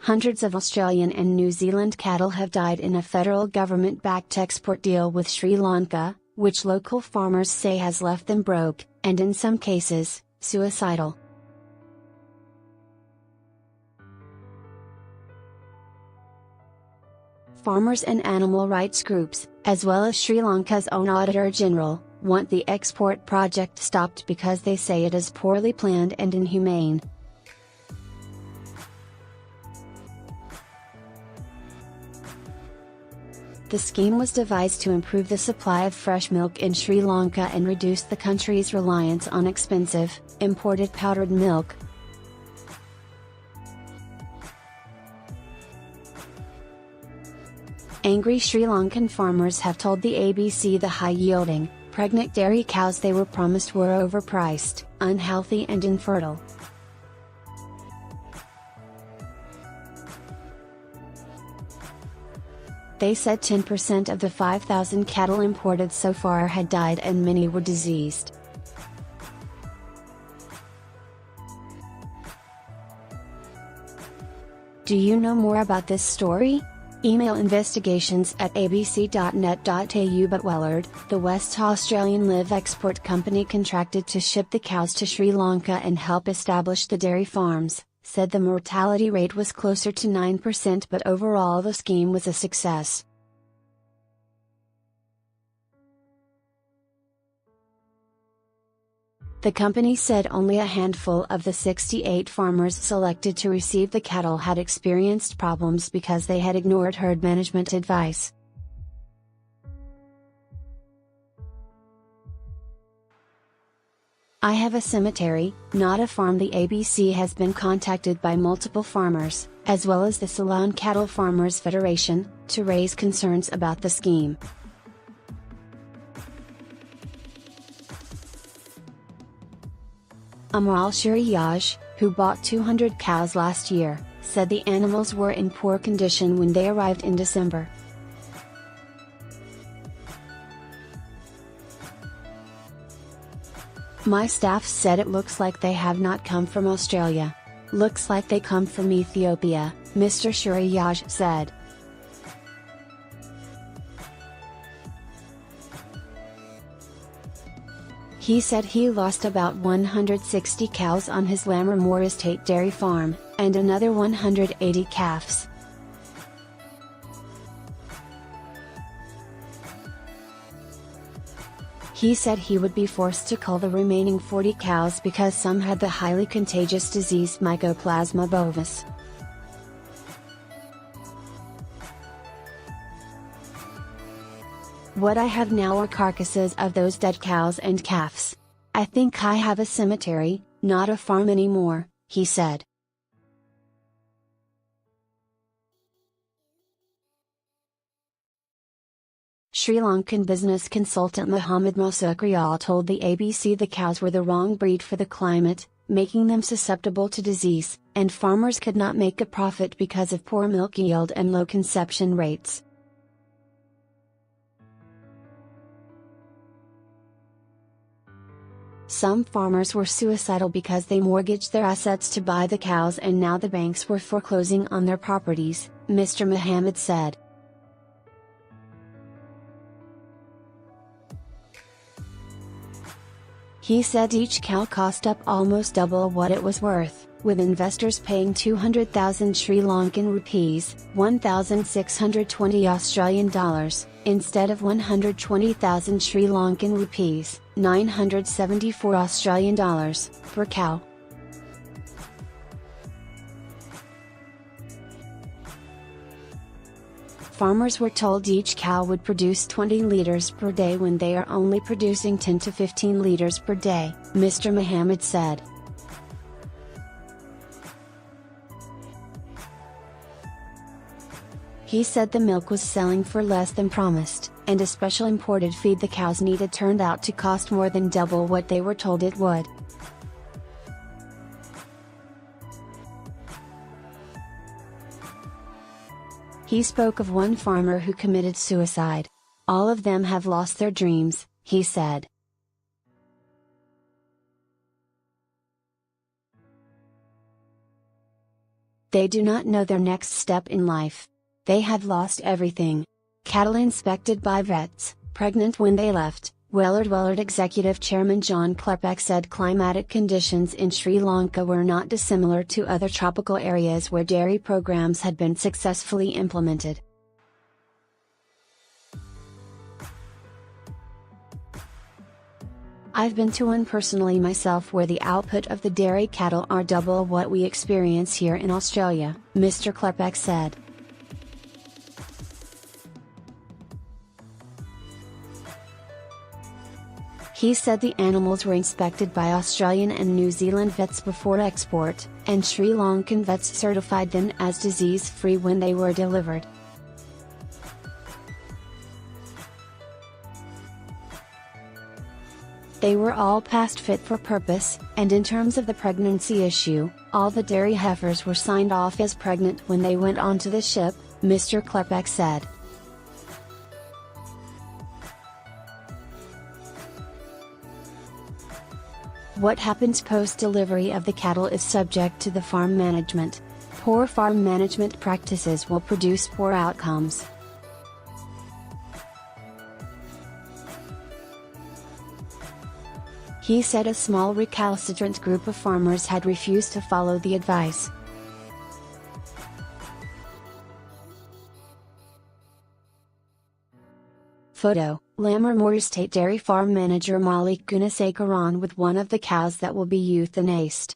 Hundreds of Australian and New Zealand cattle have died in a federal government-backed export deal with Sri Lanka, which local farmers say has left them broke, and in some cases, suicidal. Farmers and animal rights groups, as well as Sri Lanka's own auditor-general, want the export project stopped because they say it is poorly planned and inhumane. The scheme was devised to improve the supply of fresh milk in Sri Lanka and reduce the country's reliance on expensive, imported powdered milk. Angry Sri Lankan farmers have told the ABC the high-yielding, pregnant dairy cows they were promised were overpriced, unhealthy and infertile. They said 10% of the 5,000 cattle imported so far had died and many were diseased. Do you know more about this story? Email investigations@abc.net.au. But Wellard, the West Australian live export company contracted to ship the cows to Sri Lanka and help establish the dairy farms, said the mortality rate was closer to 9%, but overall the scheme was a success. The company said only a handful of the 68 farmers selected to receive the cattle had experienced problems because they had ignored herd management advice. I have a cemetery, not a farm. The ABC has been contacted by multiple farmers, as well as the Ceylon Cattle Farmers Federation, to raise concerns about the scheme. Amral Shuriyaj, who bought 200 cows last year, said the animals were in poor condition when they arrived in December. My staff said it looks like they have not come from Australia. Looks like they come from Ethiopia, Mr. Shuriyaj said. He said he lost about 160 cows on his Lammermoor Estate dairy farm, and another 180 calves. He said he would be forced to cull the remaining 40 cows because some had the highly contagious disease Mycoplasma bovis. What I have now are carcasses of those dead cows and calves. I think I have a cemetery, not a farm anymore, he said. Sri Lankan business consultant Muhammad Musukrial told the ABC the cows were the wrong breed for the climate, making them susceptible to disease, and farmers could not make a profit because of poor milk yield and low conception rates. Some farmers were suicidal because they mortgaged their assets to buy the cows and now the banks were foreclosing on their properties, Mr. Muhammad said. He said each cow cost up almost double what it was worth, with investors paying 200,000 Sri Lankan rupees, 1,620 Australian dollars, instead of 120,000 Sri Lankan rupees, 974 Australian dollars, per cow. Farmers were told each cow would produce 20 liters per day when they are only producing 10 to 15 liters per day, Mr. Muhammad said. He said the milk was selling for less than promised, and a special imported feed the cows needed turned out to cost more than double what they were told it would. He spoke of one farmer who committed suicide. All of them have lost their dreams, he said. They do not know their next step in life. They have lost everything. Cattle inspected by vets, pregnant when they left, Wellard Executive Chairman John Klepek said climatic conditions in Sri Lanka were not dissimilar to other tropical areas where dairy programs had been successfully implemented. I've been to one personally myself where the output of the dairy cattle are double what we experience here in Australia, Mr. Klepek said. He said the animals were inspected by Australian and New Zealand vets before export, and Sri Lankan vets certified them as disease-free when they were delivered. They were all past fit for purpose, and in terms of the pregnancy issue, all the dairy heifers were signed off as pregnant when they went onto the ship, Mr. Klepek said. What happens post-delivery of the cattle is subject to the farm management. Poor farm management practices will produce poor outcomes. He said a small recalcitrant group of farmers had refused to follow the advice. Photo: Lammermoor State Dairy Farm Manager Malik Gunasekaran with one of the cows that will be euthanized.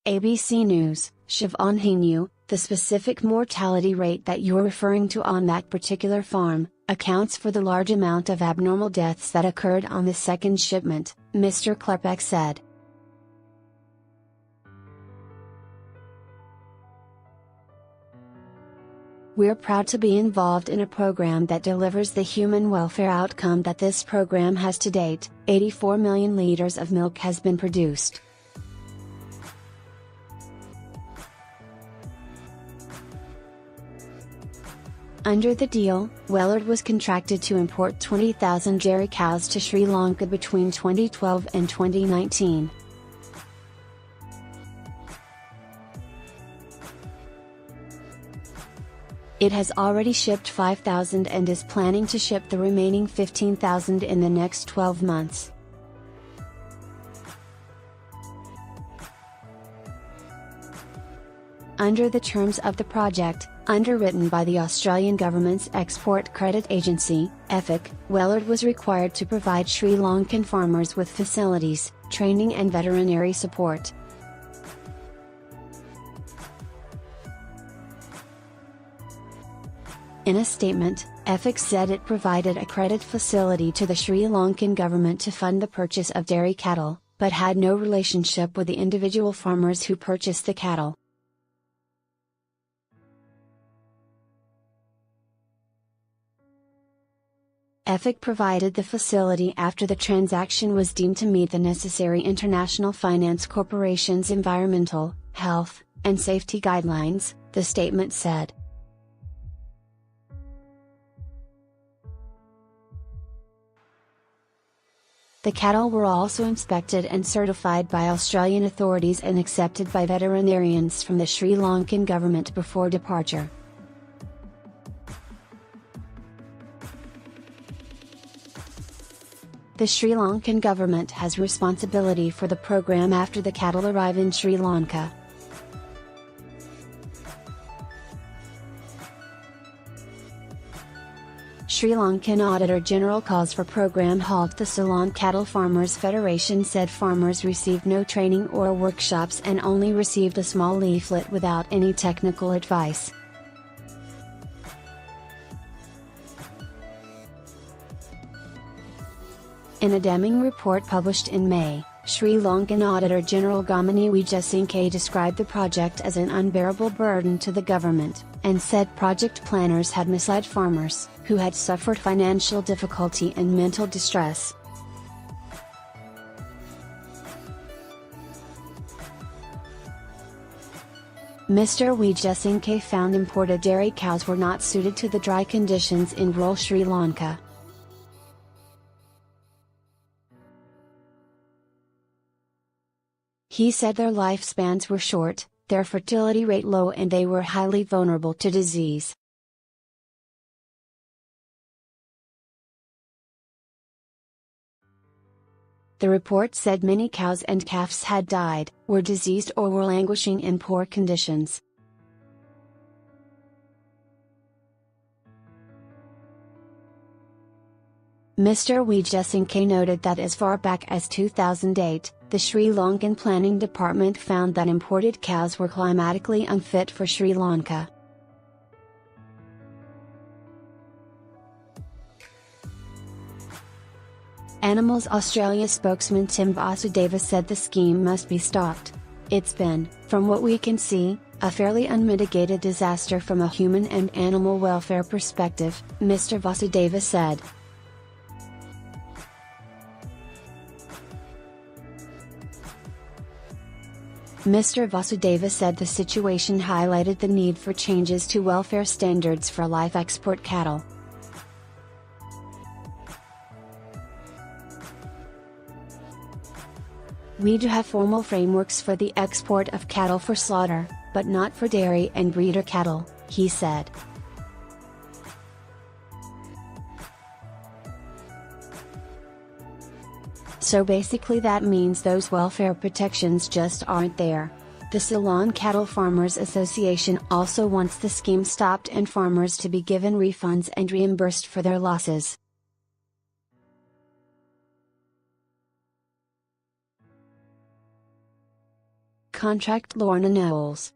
ABC News, Siobhan Hinu, the specific mortality rate that you're referring to on that particular farm, accounts for the large amount of abnormal deaths that occurred on the second shipment, Mr. Klepek said. We're proud to be involved in a program that delivers the human welfare outcome that this program has to date. 84 million liters of milk has been produced. Under the deal, Wellard was contracted to import 20,000 dairy cows to Sri Lanka between 2012 and 2019. It has already shipped 5,000 and is planning to ship the remaining 15,000 in the next 12 months. Under the terms of the project, underwritten by the Australian government's Export Credit Agency, EFIC, Wellard was required to provide Sri Lankan farmers with facilities, training and veterinary support. In a statement, EFIC said it provided a credit facility to the Sri Lankan government to fund the purchase of dairy cattle, but had no relationship with the individual farmers who purchased the cattle. EFIC provided the facility after the transaction was deemed to meet the necessary International Finance Corporation's environmental, health, and safety guidelines, the statement said. The cattle were also inspected and certified by Australian authorities and accepted by veterinarians from the Sri Lankan government before departure. The Sri Lankan government has responsibility for the program after the cattle arrive in Sri Lanka. Sri Lankan Auditor-General calls for program halt. The Ceylon Cattle Farmers Federation said farmers received no training or workshops and only received a small leaflet without any technical advice. In a Deming report published in May, Sri Lankan Auditor-General Gamini Wijasinke described the project as an unbearable burden to the government, and said project planners had misled farmers, who had suffered financial difficulty and mental distress. Mr. Wijesinke found imported dairy cows were not suited to the dry conditions in rural Sri Lanka. He said their lifespans were short, their fertility rate low, and they were highly vulnerable to disease. The report said many cows and calves had died, were diseased, or were languishing in poor conditions. Mr. Wijesinke noted that as far back as 2008, the Sri Lankan Planning Department found that imported cows were climatically unfit for Sri Lanka. Animals Australia spokesman Tim Vasudeva said the scheme must be stopped. It's been, from what we can see, a fairly unmitigated disaster from a human and animal welfare perspective, Mr. Vasudeva said. Mr. Vasudeva said the situation highlighted the need for changes to welfare standards for live export cattle. We do have formal frameworks for the export of cattle for slaughter, but not for dairy and breeder cattle, he said. So basically that means those welfare protections just aren't there. The Ceylon Cattle Farmers Association also wants the scheme stopped and farmers to be given refunds and reimbursed for their losses. Contract Lorna Knowles.